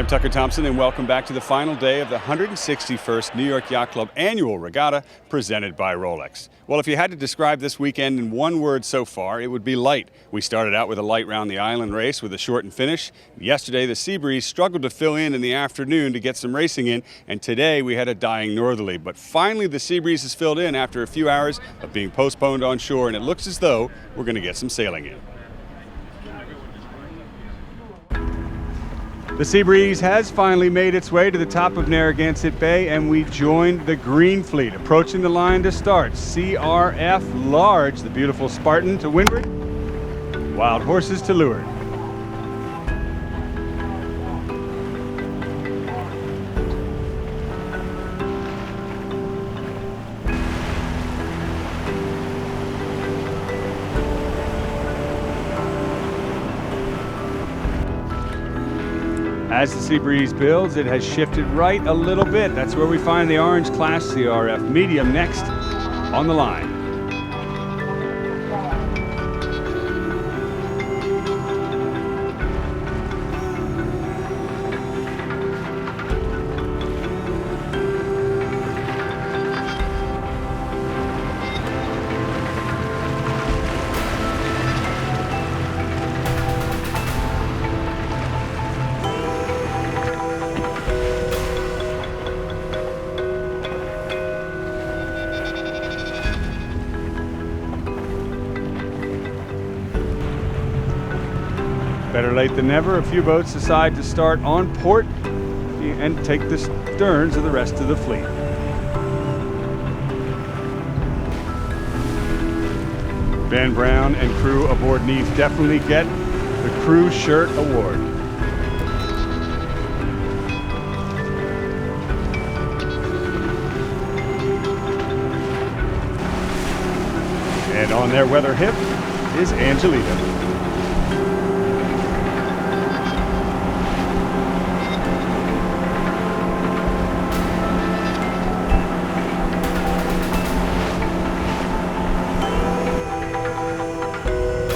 Tucker Thompson, and welcome back to the final day of the 161st New York Yacht Club Annual Regatta presented by Rolex. Well, if you had to describe this weekend in one word so far, it would be light. We started out with a light round the island race with a shortened finish. Yesterday, the sea breeze struggled to fill in the afternoon to get some racing in, and today we had a dying northerly. But finally, the sea breeze has filled in after a few hours of being postponed on shore, and it looks as though we're going to get some sailing in. The sea breeze has finally made its way to the top of Narragansett Bay, and we joined the Green Fleet approaching the line to start. CRF Large, the beautiful Spartan to windward, Wild Horses to leeward. As the sea breeze builds, it has shifted right a little bit. That's where we find the orange class CRF medium next on the line. Better late than never, a few boats decide to start on port and take the sterns of the rest of the fleet. Van Brown and crew aboard Neath definitely get the Crew Shirt Award. And on their weather hip is Angelita.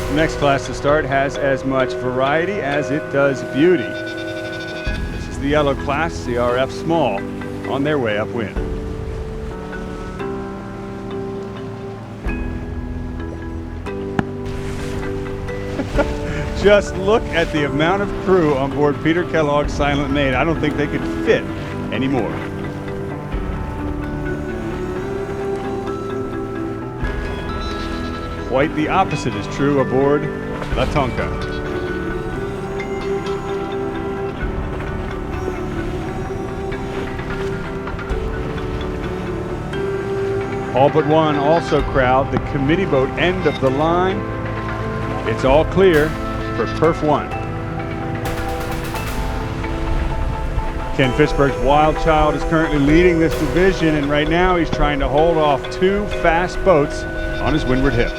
The next class to start has as much variety as it does beauty. This is the yellow class, CRF Small, on their way upwind. Just look at the amount of crew on board Peter Kellogg's Silent Maid. I don't think they could fit anymore. Quite the opposite is true aboard La Tonka. All but one also crowd the committee boat end of the line. It's all clear for Perf 1. Ken Fishberg's Wild Child is currently leading this division, and right now he's trying to hold off two fast boats on his windward hip.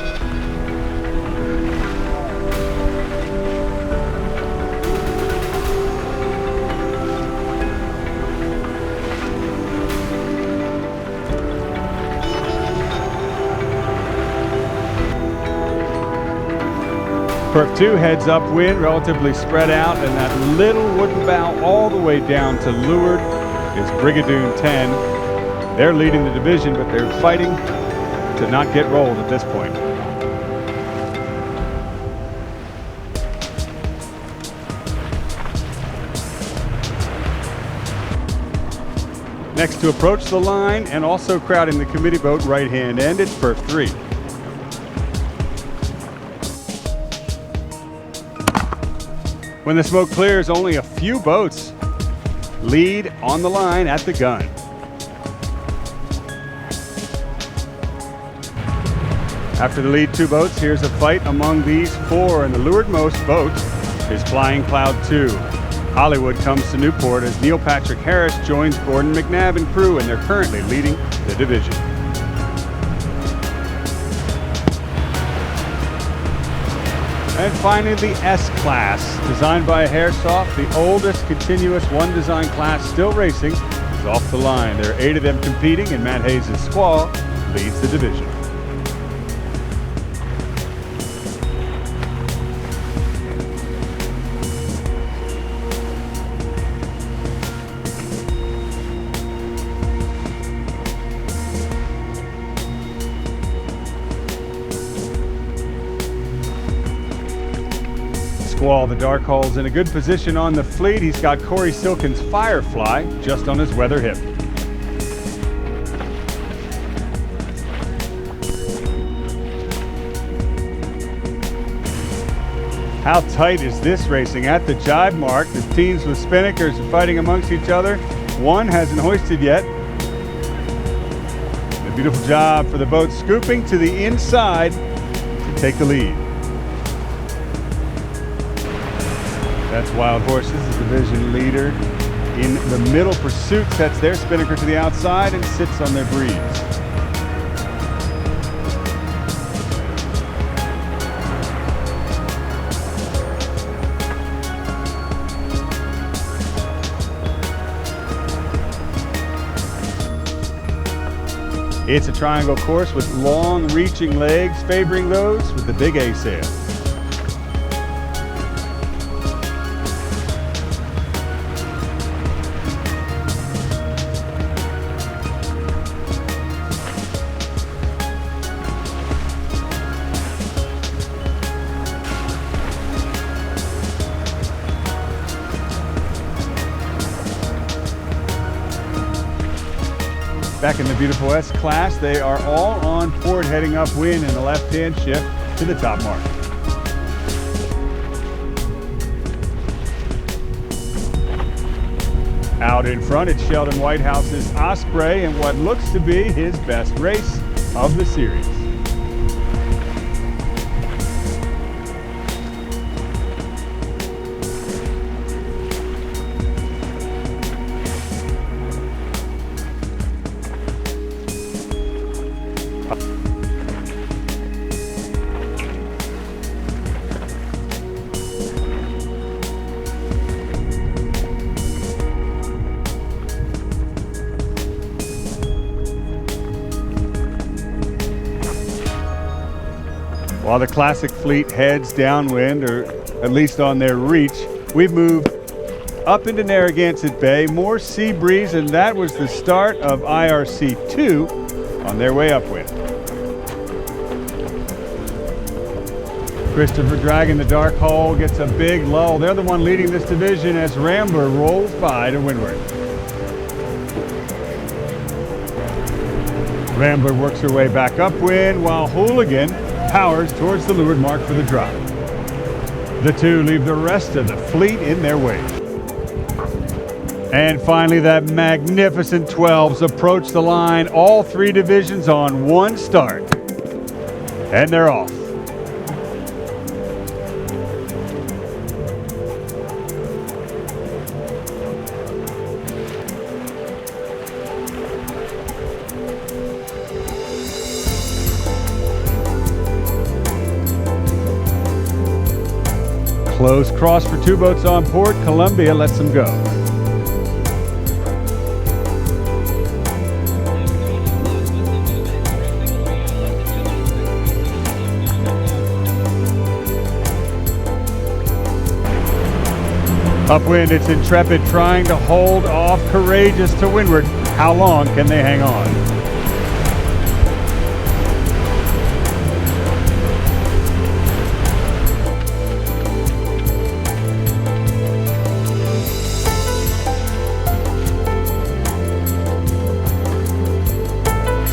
Perf 2 heads upwind, relatively spread out, and that little wooden bow all the way down to leeward is Brigadoon 10. They're leading the division, but they're fighting to not get rolled at this point. Next to approach the line and also crowding the committee boat right-hand end, it's Perf 3. When the smoke clears, only a few boats lead on the line at the gun. After the lead two boats, here's a fight among these four, and the leewardmost boat is Flying Cloud 2. Hollywood comes to Newport as Neil Patrick Harris joins Gordon McNabb and crew, and they're currently leading the division. And finally, the S-Class, designed by Hairsoft, the oldest continuous one-design class still racing, is off the line. There are 8 of them competing, and Matt Hayes' Squaw leads the division. Squall, the dark hull's in a good position on the fleet. He's got Corey Silkin's Firefly just on his weather hip. How tight is this racing? At the jibe mark, the teams with spinnakers are fighting amongst each other. One hasn't hoisted yet. A beautiful job for the boat scooping to the inside to take the lead. That's Wild Horses, the division leader. In the middle pursuit, sets their spinnaker to the outside and sits on their breeze. It's a triangle course with long reaching legs, favoring those with the big A sail. Back in the beautiful S-Class, they are all on port heading upwind in the left-hand shift to the top mark. Out in front, it's Sheldon Whitehouse's Osprey and what looks to be his best race of the series. While the classic fleet heads downwind, or at least on their reach, we've moved up into Narragansett Bay, more sea breeze, and that was the start of IRC 2 on their way upwind. Christopher Dragon, the dark hull, gets a big lull. They're the one leading this division as Rambler rolls by to windward. Rambler works her way back upwind while Hooligan powers towards the leeward mark for the drop. The two leave the rest of the fleet in their wake. And finally, that magnificent 12s approach the line, all three divisions on one start. And they're off. Close cross for two boats on port. Columbia lets them go. Upwind, it's Intrepid trying to hold off Courageous to windward. How long can they hang on?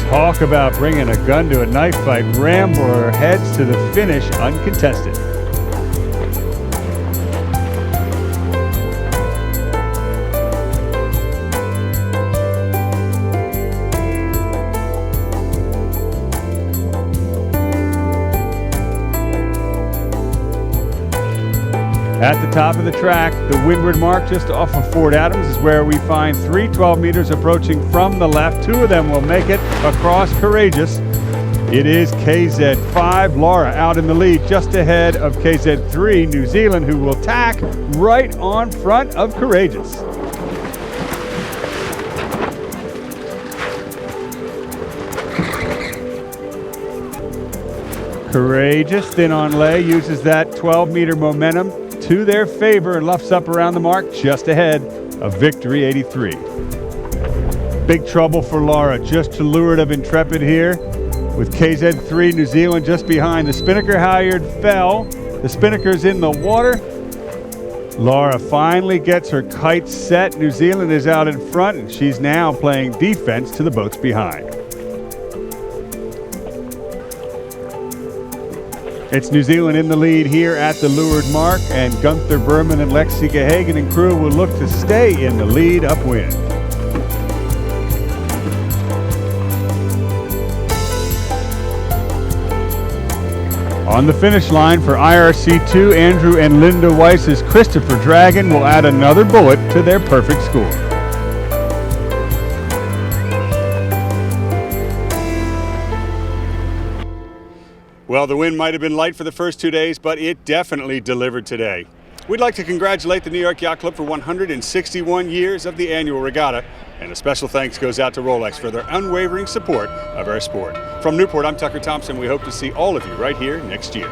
Talk about bringing a gun to a knife fight. Rambler heads to the finish uncontested. At the top of the track, the windward mark just off of Fort Adams is where we find 3 12 meters approaching from the left. Two of them will make it across Courageous. It is KZ5, Laura out in the lead just ahead of KZ3, New Zealand, who will tack right on front of Courageous. Courageous, thin on lay, uses that 12-meter momentum to their favor and luffs up around the mark just ahead of Victory 83. Big trouble for Laura, just to leeward of Intrepid here, with KZ3 New Zealand just behind. The spinnaker halyard fell. The spinnaker's in the water, Laura finally gets her kite set. New Zealand is out in front, and she's now playing defense to the boats behind. It's New Zealand in the lead here at the leeward mark, and Gunther Berman and Lexi Gehagen and crew will look to stay in the lead upwind. On the finish line for IRC2, Andrew and Linda Weiss's Christopher Dragon will add another bullet to their perfect score. Well, the wind might have been light for the first 2 days, but it definitely delivered today. We'd like to congratulate the New York Yacht Club for 161 years of the annual regatta, and a special thanks goes out to Rolex for their unwavering support of our sport. From Newport, I'm Tucker Thompson. We hope to see all of you right here next year.